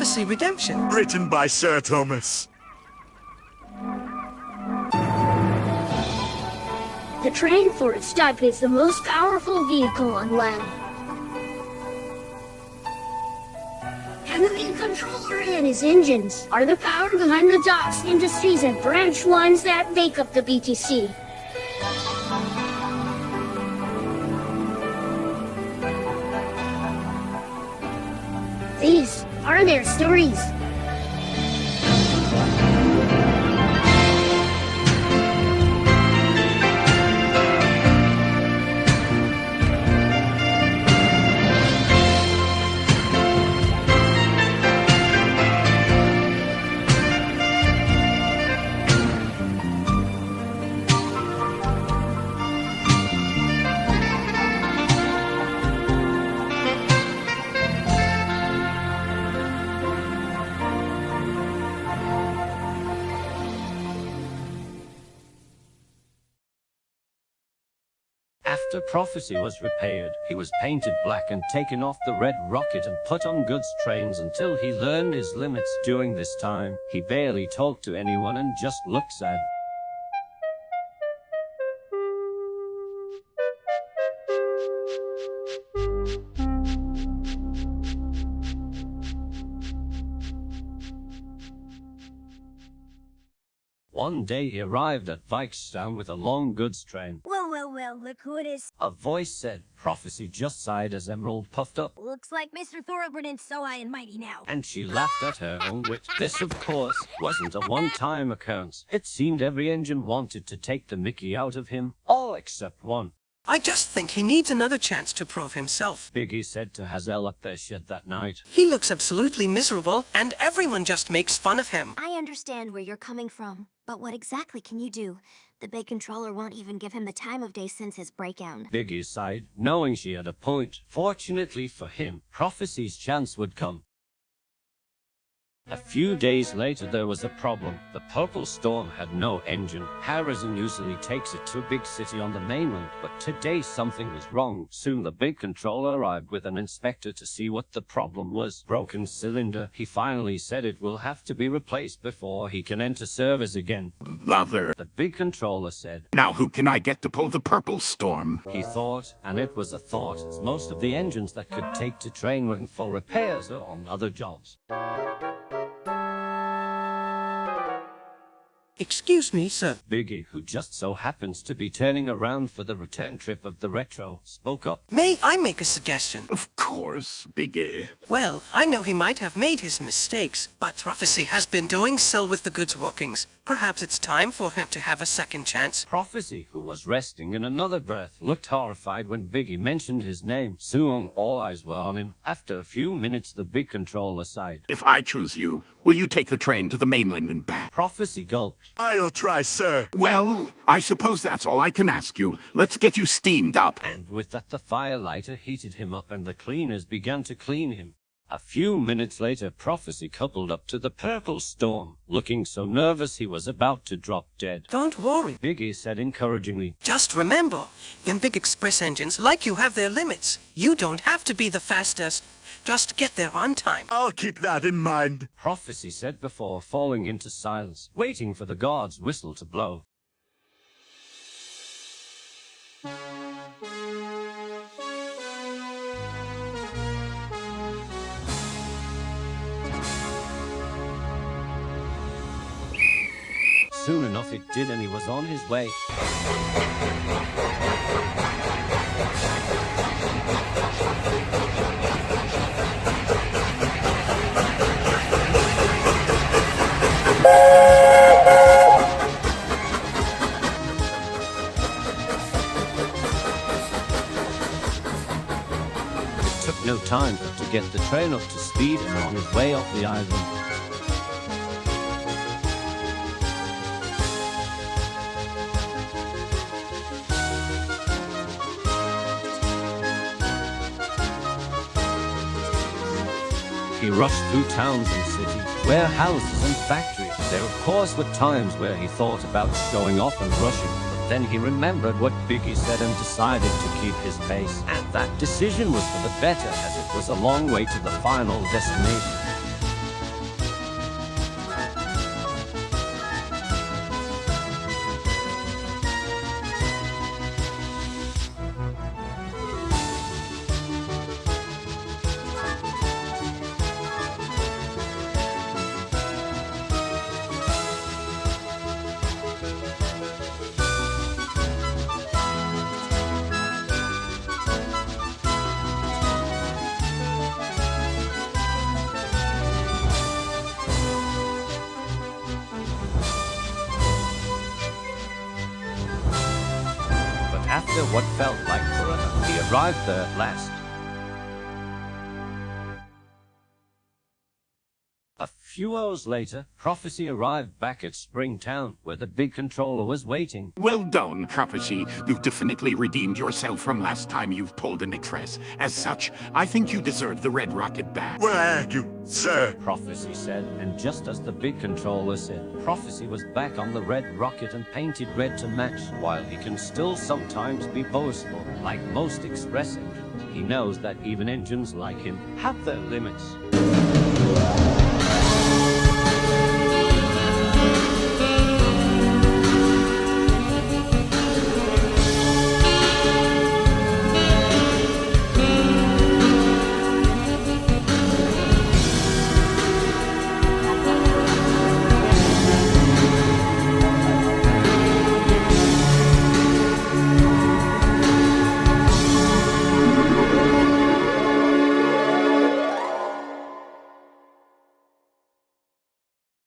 Prophecy Redemption. Written by Sir Thomas. The train for its type is the most powerful vehicle on land. And the main controller and his engines are the power behind the docks, industries, and branch lines that make up the BTC. These are their stories. After Prophecy was repaired, he was painted black and taken off the red rocket and put on goods trains until he learned his limits. During this time, he barely talked to anyone and just looked sad. One day he arrived at Vikstown with a long goods train. Well, look who it is. A voice said. Prophecy just sighed as Emerald puffed up. Looks like Mr. Thoroughbren's so high and mighty now. And she laughed at her own wit. This, of course, wasn't a one-time occurrence. It seemed every engine wanted to take the mickey out of him, all except one. I just think he needs another chance to prove himself. Biggie said to Hazel at their shed that night. He looks absolutely miserable, and everyone just makes fun of him. I understand where you're coming from, but what exactly can you do? The big controller won't even give him the time of day since his breakdown. Biggie sighed, knowing she had a point. Fortunately for him, Prophecy's chance would come. A few days later, there was a problem. The Purple Storm had no engine. Harrison usually takes it to a big city on the mainland, but today something was wrong. Soon the big controller arrived with an inspector to see what the problem was. Broken cylinder. He finally said it will have to be replaced before he can enter service again. Bother. The big controller said. Now who can I get to pull the Purple Storm? He thought, and it was a thought, as most of the engines that could take to train were for repairs or on other jobs. Excuse me, sir. Biggie, who just so happens to be turning around for the return trip of the Retro, spoke up. May I make a suggestion? Of course, Biggie. Well, I know he might have made his mistakes, but Prophecy has been doing so with the goods workings. Perhaps it's time for him to have a second chance. Prophecy, who was resting in another berth, looked horrified when Biggie mentioned his name. Soon, all eyes were on him. After a few minutes, the big controller sighed. If I choose you, will you take the train to the mainland and back? Prophecy gulped. I'll try, sir. Well, I suppose that's all I can ask you. Let's get you steamed up. And with that, the firelighter heated him up and the cleaners began to clean him. A few minutes later, Prophecy coupled up to the Purple Storm, looking so nervous he was about to drop dead. Don't worry. Biggie said encouragingly. Just remember, in big express engines, like you have their limits. You don't have to be the fastest. Just get there on time. I'll keep that in mind. Prophecy said before falling into silence, waiting for the guard's whistle to blow. Soon enough it did, and he was on his way. It took no time to get the train up to speed and on his way off the island. He rushed through towns and cities, warehouses and factories. There of course were times where he thought about showing off and rushing, but then he remembered what Biggie said and decided to keep his pace. And that decision was for the better, as it was a long way to the final destination. after what felt like forever, he arrived there at last. A few hours later, Prophecy arrived back at Springtown, where the big controller was waiting. Well done, Prophecy. You've definitely redeemed yourself from last time you've pulled an Nitress. As such, I think you deserve the Red Rocket back. Thank you, sir. Prophecy said, and just as the big controller said, Prophecy was back on the Red Rocket and painted red to match. While he can still sometimes be boastful, like most express engines, he knows that even engines like him have their limits.